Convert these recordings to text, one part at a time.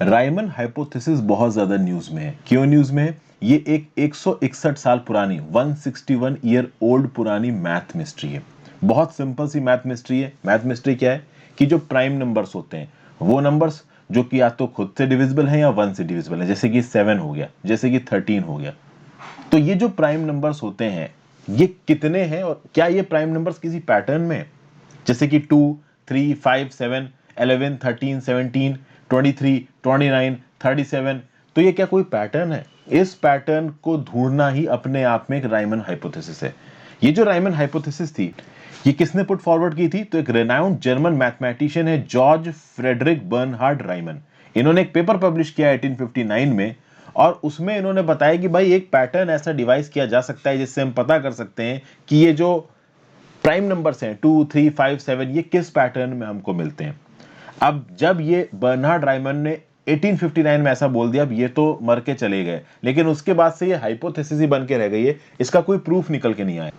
Riemann hypothesis बहुत ज्यादा news में है। क्यों न्यूज में है? ये एक 161 साल पुरानी 161 ईयर ओल्ड पुरानी मैथ मिस्ट्री है। बहुत सिंपल सी मैथ मिस्ट्री है। मैथ मिस्ट्री क्या है कि जो प्राइम नंबर्स होते हैं वो नंबर्स जो कि या तो खुद से डिविजिबल है या 1 से डिविजिबल है, जैसे कि 7 हो गया, जैसे कि 13 हो गया। तो ये जो प्राइम नंबर्स होते हैं ये कितने हैं और क्या ये प्राइम नंबर्स किसी पैटर्न में है? जैसे कि 2, 3, 5, 7, 11, 13, 17, 23, 29, 37। तो ये क्या कोई पैटर्न है? इस पैटर्न को ढूंढना ही अपने आप में एक रायमन हाइपोथेसिस है। ये जो रायमन हाइपोथेसिस थी ये किसने पुट फॉरवर्ड की थी? तो एक रेनाउंड जर्मन मैथमेटिशियन है जॉर्ज फ्रेडरिक बर्नहार्ड रायमन। इन्होंने एक पेपर पब्लिश किया 1859 में और उसमें इन्होंने बताया कि भाई एक पैटर्न ऐसा डिवाइस किया जा सकता है जिससे हम पता कर सकते हैं कि ये जो प्राइम नंबर्स हैं 2, 3, 5, 7 ये किस पैटर्न में हमको मिलते हैं। अब जब ये बर्नार्ड रायमन ने 1859 में ऐसा बोल दिया, अब ये तो मर के चले गए, लेकिन उसके बाद से ये हाइपोथेसिस ही बन के रह गई है, इसका कोई प्रूफ निकल के नहीं आया।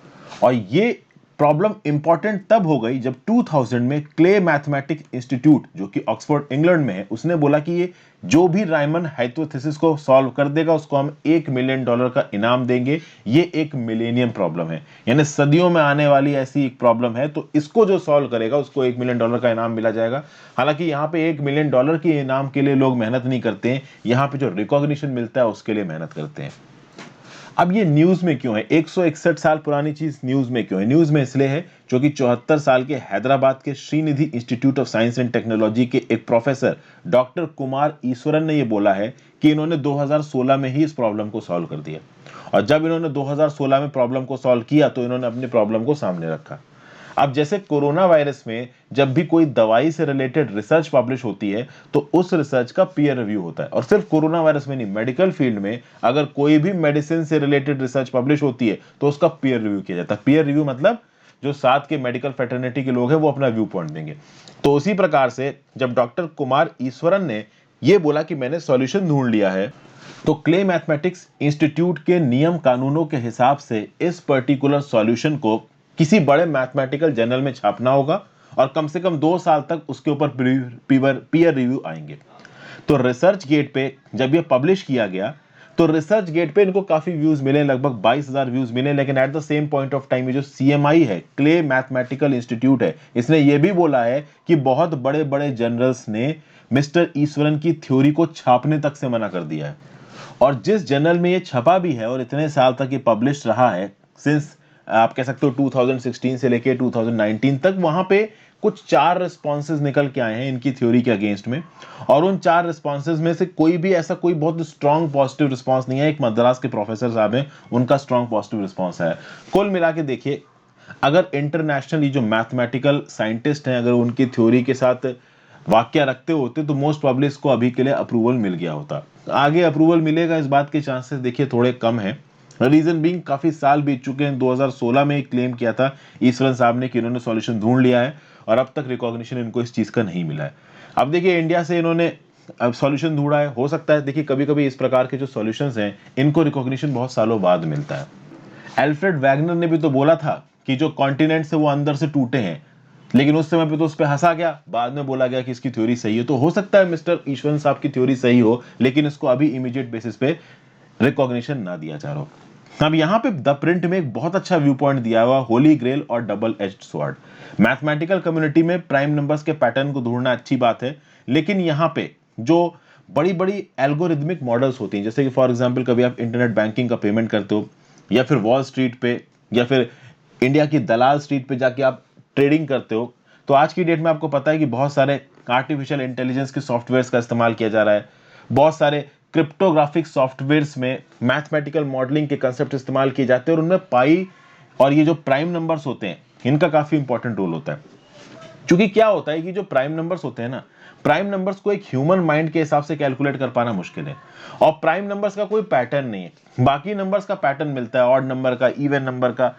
और ये प्रॉब्लम इंपॉर्टेंट तब हो गई जब 2000 में क्ले मैथमेटिक्स इंस्टीट्यूट जो कि ऑक्सफोर्ड इंग्लैंड में है उसने बोला कि ये जो भी रायमन हाइपोथेसिस को सॉल्व कर देगा उसको हम $1 मिलियन का इनाम देंगे। ये एक मिलेनियम प्रॉब्लम है, यानी सदियों में आने वाली ऐसी एक प्रॉब्लम है, तो इसको जो सॉल्व करेगा उसको $1 मिलियन का इनाम मिला जाएगा। हालांकि यहाँ पे $1 मिलियन के इनाम के लिए लोग मेहनत नहीं करते हैं, यहाँ पे जो रिकॉग्निशन मिलता है उसके लिए मेहनत करते हैं। अब ये न्यूज में क्यों है? 161 साल पुरानी चीज न्यूज में क्यों है? न्यूज में इसलिए है क्योंकि 74 साल के हैदराबाद के Sreenidhi institute of science and technology के एक प्रोफेसर डॉक्टर कुमार ईश्वरन ने ये बोला है कि इन्होंने 2016 में ही इस प्रॉब्लम को सॉल्व कर दिया। और जब इन्होंने 2016 में प्रॉब्लम को सॉल्व किया तो इन्होंने अपने प्रॉब्लम को सामने रखा। अब जैसे कोरोना वायरस में जब भी कोई दवाई से रिलेटेड रिसर्च पब्लिश होती है तो उस रिसर्च का पीयर रिव्यू होता है, और सिर्फ कोरोना वायरस में नहीं, मेडिकल फील्ड में अगर कोई भी मेडिसिन से रिलेटेड रिसर्च पब्लिश होती है तो उसका पीयर रिव्यू किया जाता है। पीयर रिव्यू मतलब जो साथ के मेडिकल फेटर्निटी के लोग हैं वो अपना व्यू पॉइंट देंगे। तो उसी प्रकार से जब डॉक्टर कुमार ईश्वरन ने यह बोला कि मैंने सॉल्यूशन ढूंढ लिया है, तो क्ले मैथमेटिक्स इंस्टीट्यूट के नियम कानूनों के हिसाब से इस पर्टिकुलर सॉल्यूशन को किसी बड़े मैथमेटिकल जर्नल में छापना होगा और कम से कम 2 साल तक उसके ऊपर पीयर रिव्यू आएंगे। तो रिसर्च गेट पे जब ये पब्लिश किया गया तो रिसर्च गेट पे इनको काफी व्यूज मिले, लगभग 22,000 व्यूज मिले, लेकिन at the same point of time ये जो सीएमआई है, क्ले मैथमेटिकल इंस्टीट्यूट है, इसने ये भी बोला है कि बहुत बड़े बड़े जर्नल्स ने मिस्टर ईश्वरन की थ्योरी को छापने तक से मना कर दिया है। और जिस जर्नल में ये छपा भी है और इतने साल तक ये पब्लिश रहा है, सिंस आप कह सकते हो 2016 से लेके 2019 तक, वहां पे कुछ 4 रिस्पॉन्सेज निकल के आए हैं इनकी थ्योरी के अगेंस्ट में। और उन 4 रिस्पॉन्सेज में से कोई भी ऐसा कोई बहुत स्ट्रॉन्ग पॉजिटिव रिस्पॉन्स नहीं है। एक मद्रास के प्रोफेसर साहब हैं, उनका स्ट्रॉन्ग पॉजिटिव रिस्पॉन्स है। कुल मिला के देखिए, अगर इंटरनेशनली जो मैथमेटिकल साइंटिस्ट हैं अगर उनकी थ्योरी के साथ वाक्य रखते होते तो मोस्ट प्रोबेबली इसको अभी के लिए अप्रूवल मिल गया होता। आगे अप्रूवल मिलेगा इस बात के चांसेस देखिए थोड़े कम है। रीजन बीइंग काफी साल बीत चुके हैं। 2016 में एक क्लेम किया था ईश्वरन साहब ने कि इन्होंने सॉल्यूशन ढूंढ लिया है और अब तक रिकॉग्निशन इनको इस चीज का नहीं मिला है। अब देखिए इंडिया से इन्होंने अब सॉल्यूशन ढूंढा है, हो सकता है देखिए कभी कभी इस प्रकार के जो सॉल्यूशंस हैं इनको रिकॉग्निशन बहुत सालों बाद मिलता है। एल्फ्रेड वैगनर ने भी तो बोला था कि जो कॉन्टिनेंट से वो अंदर से टूटे हैं, लेकिन उस समय पे तो उस पर हंसा गया, बाद में बोला गया कि इसकी थ्योरी सही है। तो हो सकता है मिस्टर ईश्वरन साहब की थ्योरी सही हो लेकिन इसको अभी इमीडिएट बेसिस पे रिकॉग्निशन ना दिया जा रहा हो। अब यहां पे द प्रिंट में एक बहुत अच्छा व्यू पॉइंट दिया हुआ, होली ग्रेल और double edged sword. Mathematical community में प्राइम नंबर्स के पैटर्न को ढूंढना अच्छी बात है, लेकिन यहां पे जो बड़ी बड़ी एल्गोरिथमिक मॉडल्स होती हैं, जैसे कि फॉर एग्जांपल कभी आप इंटरनेट बैंकिंग का पेमेंट करते हो या फिर वॉल स्ट्रीट पे या फिर इंडिया की दलाल स्ट्रीट पे जाके आप ट्रेडिंग करते हो, तो आज की डेट में आपको पता है कि बहुत सारे आर्टिफिशियल इंटेलिजेंस के सॉफ्टवेयर्स का इस्तेमाल किया जा रहा है। बहुत सारे क्रिप्टोग्राफिक सॉफ्टवेयर्स में मैथमेटिकल मॉडलिंग के कंसेप्ट इस्तेमाल किए जाते हैं और उनमें पाई और ये जो प्राइम नंबर्स होते हैं इनका काफी इंपॉर्टेंट रोल होता है। क्योंकि क्या होता है कि जो प्राइम नंबर्स होते हैं ना, प्राइम नंबर्स को एक ह्यूमन माइंड के हिसाब से कैलकुलेट कर पाना मुश्किल है और प्राइम नंबर्स का कोई पैटर्न नहीं है। बाकी नंबर्स का पैटर्न मिलता है, ऑड नंबर का, इवन नंबर का।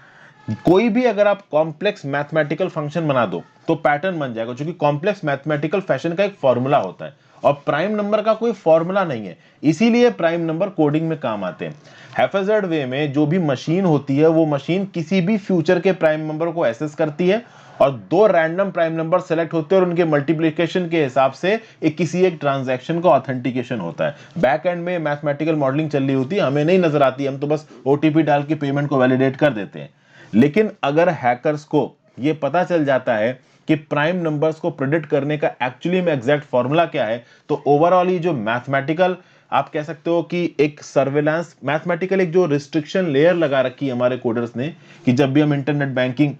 कोई भी अगर आप कॉम्प्लेक्स मैथमेटिकल फंक्शन बना दो तो पैटर्न बन जाएगा, क्योंकि कॉम्प्लेक्स मैथमेटिकल फैशन का एक फॉर्मूला होता है और प्राइम नंबर का कोई फॉर्मूला नहीं है, इसीलिए प्राइम नंबर कोडिंग में काम आते हैं। हैफेजर्ड वे में जो भी मशीन होती है वो मशीन किसी भी फ्यूचर के प्राइम नंबर को एसेस करती है और दो रैंडम प्राइम नंबर सेलेक्ट होते हैं और उनके मल्टीप्लिकेशन के हिसाब से किसी एक ट्रांजैक्शन का ऑथेंटिकेशन होता है। बैक एंड में मैथमेटिकल मॉडलिंग चल रही होती है, हमें नहीं नजर आती, हम तो बस ओटीपी डाल के पेमेंट को वैलिडेट कर देते हैं। लेकिन अगर हैकर्स को ये पता चल जाता है कि प्राइम नंबर्स को प्रेडिक्ट करने का एक्चुअली में एग्जैक्ट फॉर्मूला क्या है, तो ओवरऑल ये जो मैथमेटिकल आप कह सकते हो कि एक सर्वेलेंस मैथमेटिकल एक जो रिस्ट्रिक्शन लेयर लगा रखी है हमारे कोडर्स ने, कि जब भी हम इंटरनेट बैंकिंग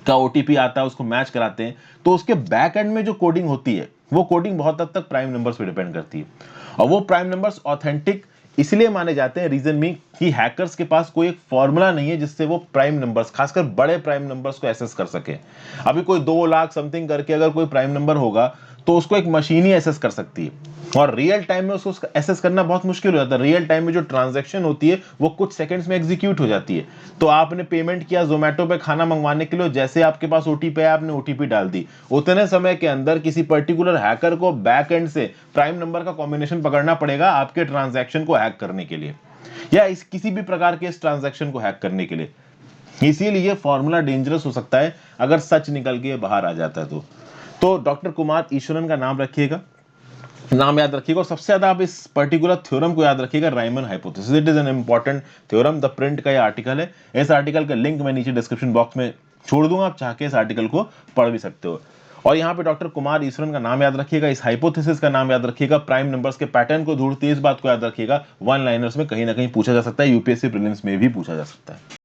का ओटीपी आता है उसको मैच कराते हैं, तो उसके बैक एंड में जो कोडिंग होती है वो कोडिंग बहुत हद तक प्राइम नंबर्स पे डिपेंड करती है। और वो प्राइम नंबर्स ऑथेंटिक इसलिए माने जाते हैं, रीजन में कि हैकर्स के पास कोई एक फॉर्मूला नहीं है जिससे वो प्राइम नंबर्स, खासकर बड़े प्राइम नंबर्स को एसेस कर सके। अभी कोई 2 लाख समथिंग करके अगर कोई प्राइम नंबर होगा तो उसको एक मशीन ही एसेस कर सकती है, और रियल टाइम में उसको एसेस करना बहुत मुश्किल हो जाता है। रियल टाइम में जो ट्रांजैक्शन होती है वो कुछ सेकंड्स में एग्जीक्यूट हो जाती है। तो आपने पेमेंट किया जोमेटो पे खाना मंगवाने के लिए, जैसे आपके पास ओटीपी है आपने ओटीपी डाल दी, उतने समय के अंदर किसी पर्टिकुलर हैकर को बैक एंड से प्राइम नंबर का कॉम्बिनेशन पकड़ना पड़ेगा आपके ट्रांजैक्शन को हैक करने के लिए, या इस किसी भी प्रकार के इस ट्रांजैक्शन को हैक करने के लिए। इसीलिए फॉर्मूला डेंजरस हो सकता है अगर सच निकल के बाहर आ जाता है तो डॉक्टर कुमार ईश्वरन का नाम रखिएगा, नाम याद रखिएगा, और सबसे ज्यादा आप इस पर्टिकुलर थ्योरम को याद रखिएगा, Riemann hypothesis. It is an important theorem. The print का ये आर्टिकल है, इस आर्टिकल का लिंक मैं नीचे डिस्क्रिप्शन बॉक्स में छोड़ दूंगा, आप चाह के इस आर्टिकल को पढ़ भी सकते हो। और यहाँ पे डॉक्टर कुमार ईश्वरन का नाम याद रखिएगा, इस हाइपोथेसिस का नाम याद रखिएगा, प्राइम नंबर्स के पैटर्न को ढूंढती है, इस बात को याद रखिएगा। वन लाइनर्स में कहीं ना कहीं पूछा जा सकता है, यूपीएससी प्रीलिम्स में भी पूछा जा सकता है।